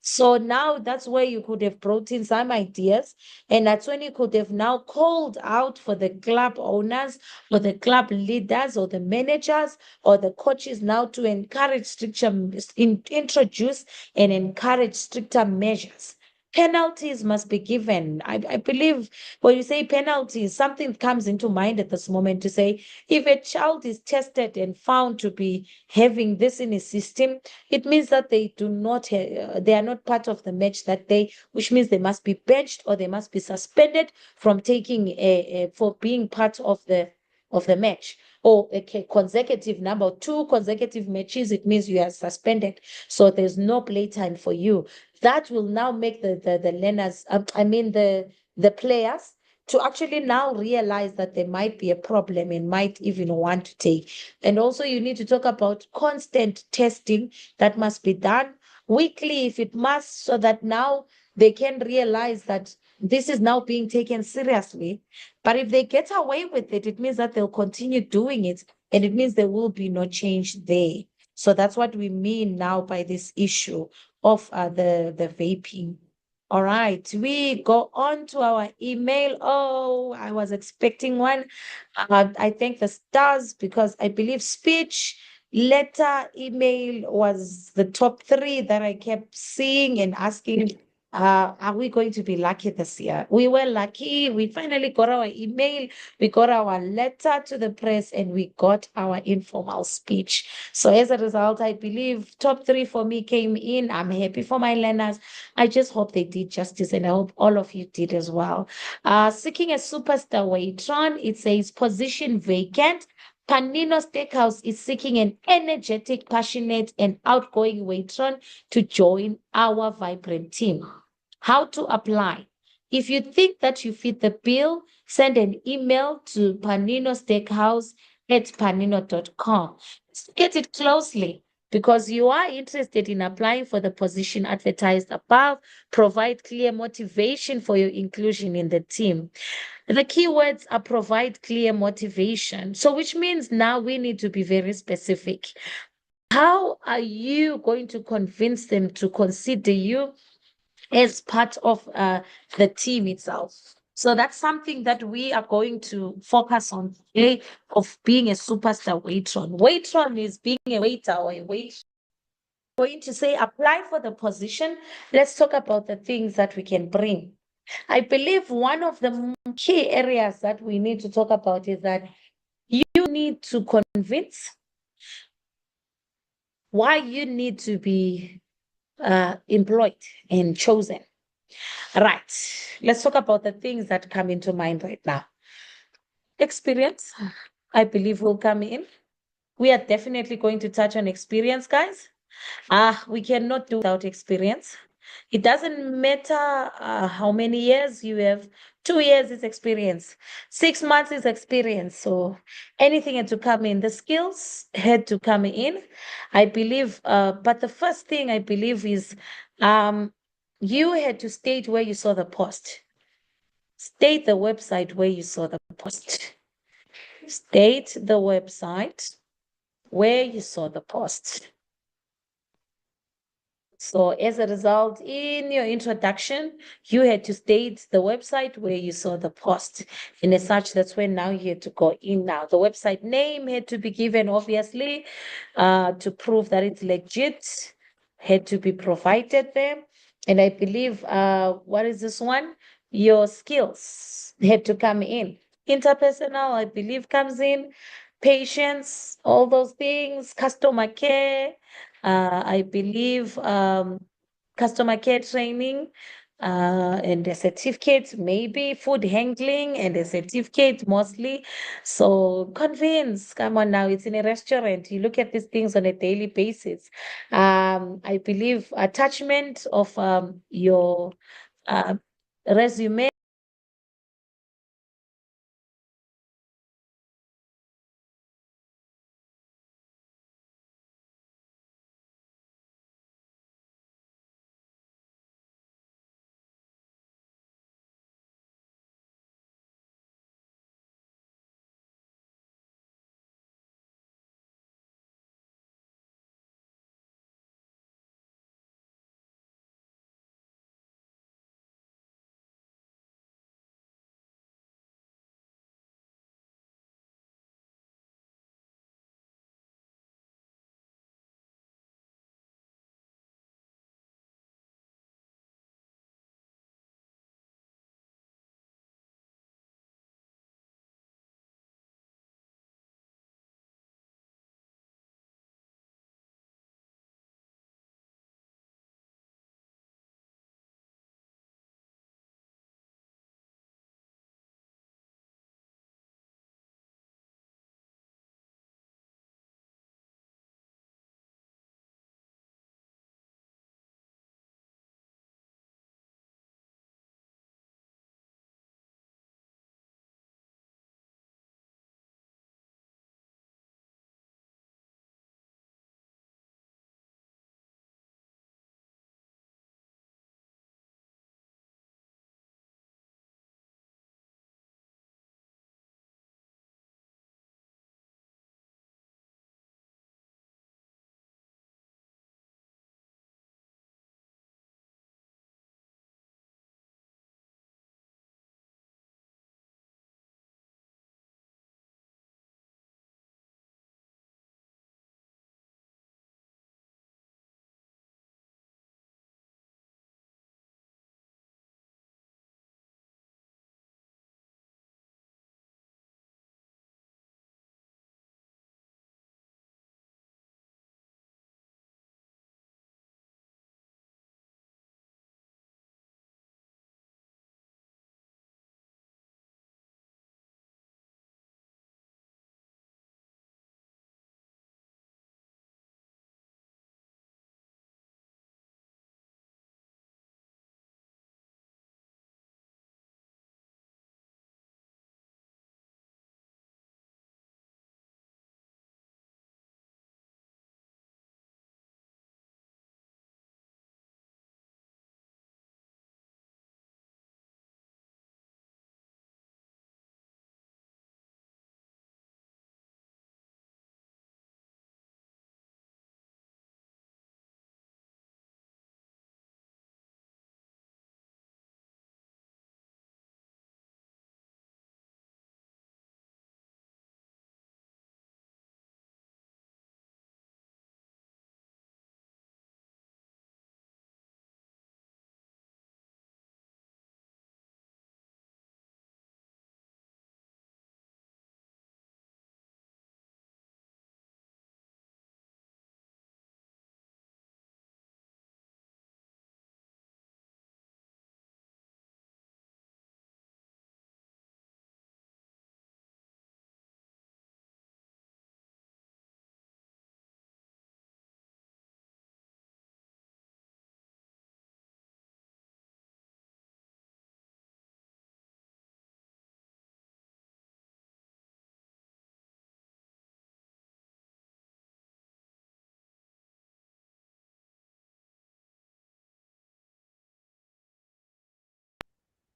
So now that's where you could have brought in some ideas. And that's when you could have now called out for the club owners or the club leaders or the managers or the coaches now to encourage introduce and encourage stricter measures. Penalties must be given. I believe when you say penalties, something comes into mind at this moment to say if a child is tested and found to be having this in his system, it means that they do not they are not part of the match that day, which means they must be benched or they must be suspended from taking for being part of the match or a consecutive number, 2 consecutive matches, it means you are suspended. So there's no playtime for you. That will now make the learners, I mean the players, to actually now realize that there might be a problem and might even want to take. And also you need to talk about constant testing that must be done weekly if it must, so that now they can realize that this is now being taken seriously. But if they get away with it, it means that they'll continue doing it, and it means there will be no change there. So that's what we mean now by this issue of the vaping. All right, we go on to our email. Oh, I was expecting one. I thank the stars because I believe speech, letter, email was the top three that I kept seeing and asking, are we going to be lucky this year? We were lucky. We finally got our email, we got our letter to the press, and we got our informal speech. So as a result, I believe top three for me came in. I'm happy for my learners. I just hope they did justice, and I hope all of you did as well. Seeking a superstar Waitron, it says position vacant. Panino Steakhouse is seeking an energetic, passionate, and outgoing Waitron to join our vibrant team. How to apply? If you think that you fit the bill, send an email to Panino Steakhouse at panino.com. Get it closely. because you are interested in applying for the position advertised above, provide clear motivation for your inclusion in the team. The keywords are provide clear motivation. So, which means now we need to be very specific. How are you going to convince them to consider you as part of the team itself? So that's something that we are going to focus on today, of being a superstar waitron. Waitron is being a waiter or a wait. Going to say apply for the position. Let's talk about the things that we can bring. I believe one of the key areas that we need to talk about is that you need to convince why you need to be employed and chosen. Right. Let's talk about the things that come into mind right now. Experience, I believe, will come in. We are definitely going to touch on experience, guys. We cannot do without experience. It doesn't matter how many years you have. 2 years is experience. 6 months is experience. So anything had to come in. The skills had to come in. I believe, but the first thing I believe is you had to state where you saw the post. State the website where you saw the post. State the website where you saw the post. So as a result, in your introduction, you had to state the website where you saw the post. And as such, that's where now you had to go in now. The website name had to be given, obviously, to prove that it's legit, had to be provided there. And I believe, what is this one? Your skills had to come in. Interpersonal, I believe, comes in. Patience, all those things, customer care, I believe customer care training and a certificate, maybe food handling and a certificate mostly. So convince, come on now, it's in a restaurant. You look at these things on a daily basis. I believe attachment of your uh, resume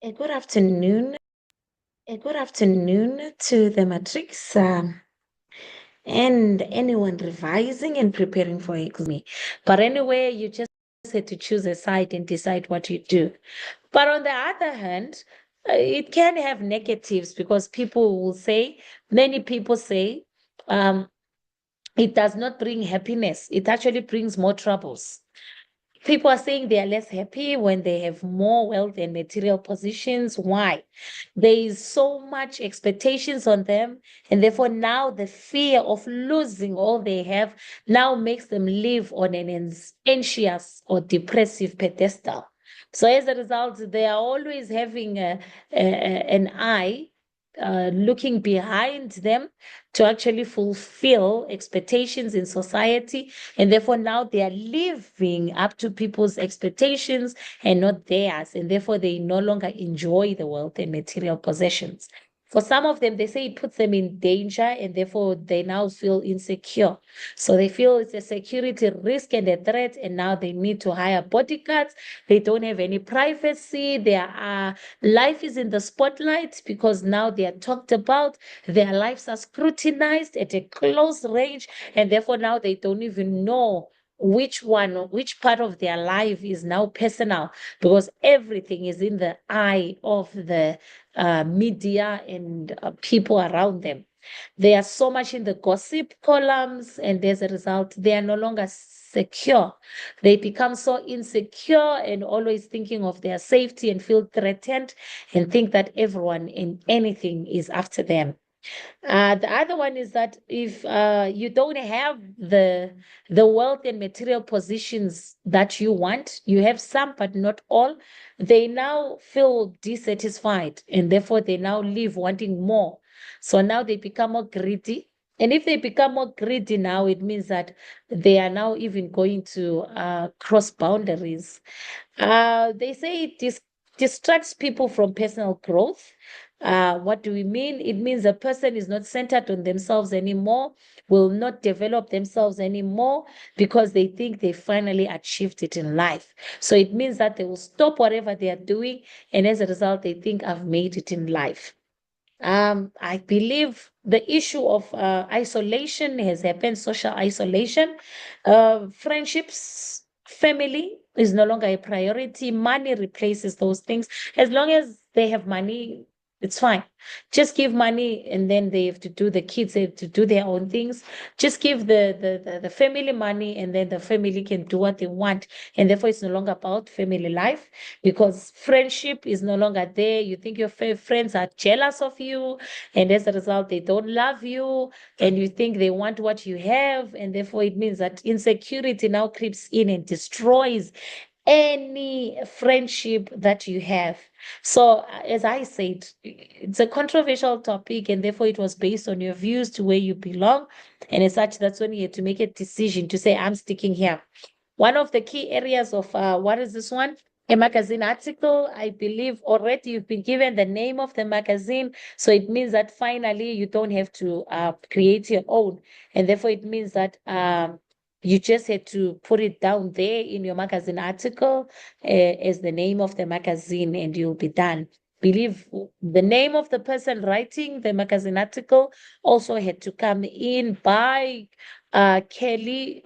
A good afternoon. A good afternoon to the Matrix and anyone revising and preparing for exam. But anyway, you just had to choose a side and decide what you do. But on the other hand, it can have negatives because many people say, it does not bring happiness. It actually brings more troubles. People are saying they are less happy when they have more wealth and material positions. Why? There is so much expectations on them, and therefore now the fear of losing all they have now makes them live on an anxious or depressive pedestal. So as a result, they are always having an eye looking behind them to actually fulfill expectations in society, and therefore now they are living up to people's expectations and not theirs, and therefore they no longer enjoy the wealth and material possessions. For some of them, they say it puts them in danger, and therefore they now feel insecure. So they feel it's a security risk and a threat, and now they need to hire bodyguards. They don't have any privacy. Their life is in the spotlight because now they are talked about. Their lives are scrutinized at a close range, and therefore now they don't even know which part of their life is now personal, because everything is in the eye of the media and people around them. They are so much in the gossip columns, and as a result, they are no longer secure. They become so insecure and always thinking of their safety and feel threatened and think that everyone and anything is after them. The other one is that if you don't have the wealth and material positions that you want, you have some but not all, they now feel dissatisfied, and therefore they now live wanting more. So now they become more greedy. And if they become more greedy now, it means that they are now even going to cross boundaries. They say distracts people from personal growth. What do we mean? It means a person is not centered on themselves anymore, will not develop themselves anymore because they think they finally achieved it in life. So it means that they will stop whatever they are doing, and as a result, they think I've made it in life. I believe the issue of isolation has happened, social isolation. Friendships, family is no longer a priority. Money replaces those things. As long as they have money, it's fine. Just give money, and then they have to do, the kids have to do their own things. Just give the family money, and then the family can do what they want. And therefore, it's no longer about family life, because friendship is no longer there. You think your friends are jealous of you, and as a result, they don't love you, and you think they want what you have, and therefore, it means that insecurity now creeps in and destroys any friendship that you have. So, as I said, it's a controversial topic, and therefore, it was based on your views to where you belong. And as such, that's when you had to make a decision to say, I'm sticking here. One of the key areas of what is this one? A magazine article. I believe already you've been given the name of the magazine. So it means that finally you don't have to create your own. And therefore, it means that you just had to put it down there in your magazine article as the name of the magazine, and you'll be done. Believe the name of the person writing the magazine article also had to come in by Kelly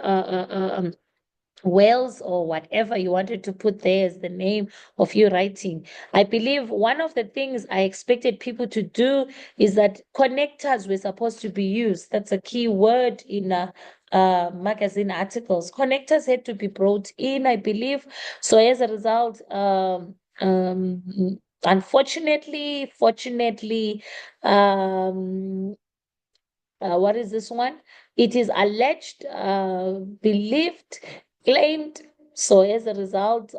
Wales, or whatever you wanted to put there as the name of your writing. I believe one of the things I expected people to do is that connectors were supposed to be used. That's a key word in magazine articles. Connectors had to be brought in, I believe. So as a result, fortunately, what is this one? It is alleged, believed, claimed. So as a result,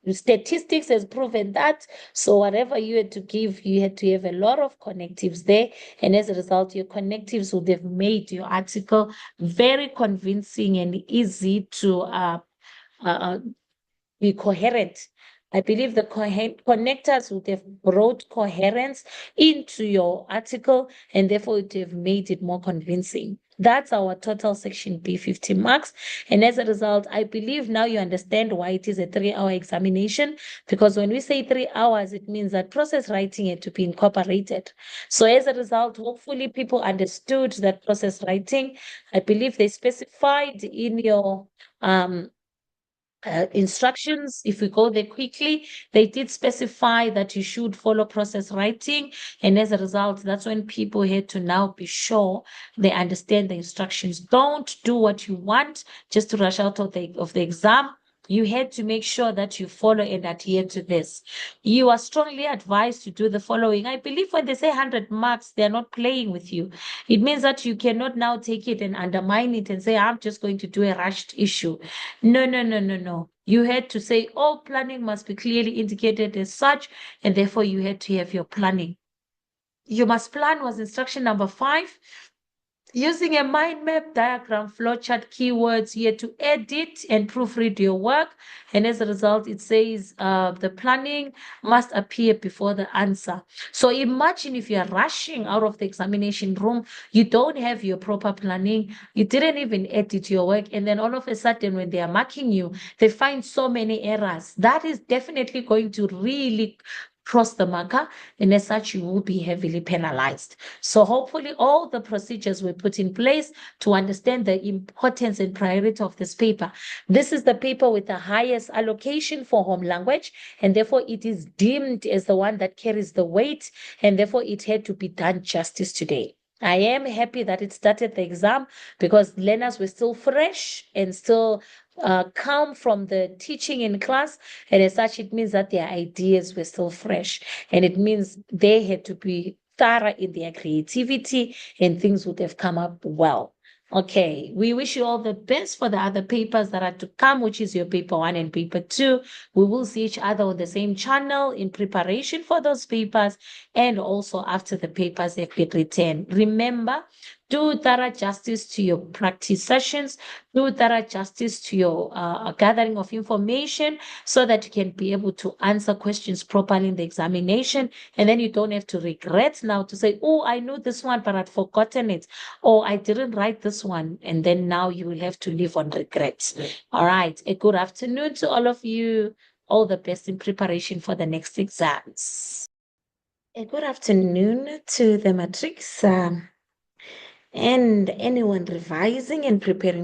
statistics has proven that. So whatever you had to give, you had to have a lot of connectives there. And as a result, your connectives would have made your article very convincing and easy to be coherent I believe the connectors would have brought coherence into your article and therefore it would have made it more convincing. That's our total section B 50 marks. And as a result, I believe now you understand why it is a 3-hour examination. Because when we say 3 hours, it means that process writing had to be incorporated. So as a result, hopefully people understood that process writing. I believe they specified in your instructions, if we go there quickly, they did specify that you should follow process writing. And as a result, that's when people had to now be sure they understand the instructions. Don't do what you want just to rush out of the exam. You had to make sure that you follow and adhere to this. You are strongly advised to do the following. I believe when they say 100 marks, they're not playing with you. It means that you cannot now take it and undermine it and say, I'm just going to do a rushed issue. No, no, no, no, no. You had to say all planning must be clearly indicated as such, and therefore you had to have your planning. You must plan was instruction number 5. Using a mind map, diagram, flowchart, keywords, you had to edit and proofread your work. And as a result, it says the planning must appear before the answer. So imagine if you are rushing out of the examination room, you don't have your proper planning, you didn't even edit your work, and then all of a sudden when they are marking you, they find so many errors. That is definitely going to really cross the marker, and as such, you will be heavily penalized. So hopefully all the procedures were put in place to understand the importance and priority of this paper. This is the paper with the highest allocation for home language, and therefore it is deemed as the one that carries the weight, and therefore it had to be done justice today. I am happy that it started the exam because learners were still fresh and still calm from the teaching in class. And as such, it means that their ideas were still fresh. And it means they had to be thorough in their creativity and things would have come up well. Okay, we wish you all the best for the other papers that are to come, which is your paper 1 and paper 2. We will see each other on the same channel in preparation for those papers and also after the papers have been written. Remember, do thorough justice to your practice sessions, do thorough justice to your gathering of information so that you can be able to answer questions properly in the examination. And then you don't have to regret now to say, oh, I knew this one, but I'd forgotten it. Or I didn't write this one. And then now you will have to live on regrets. All right. A good afternoon to all of you. All the best in preparation for the next exams. A good afternoon to the matrix and anyone revising and preparing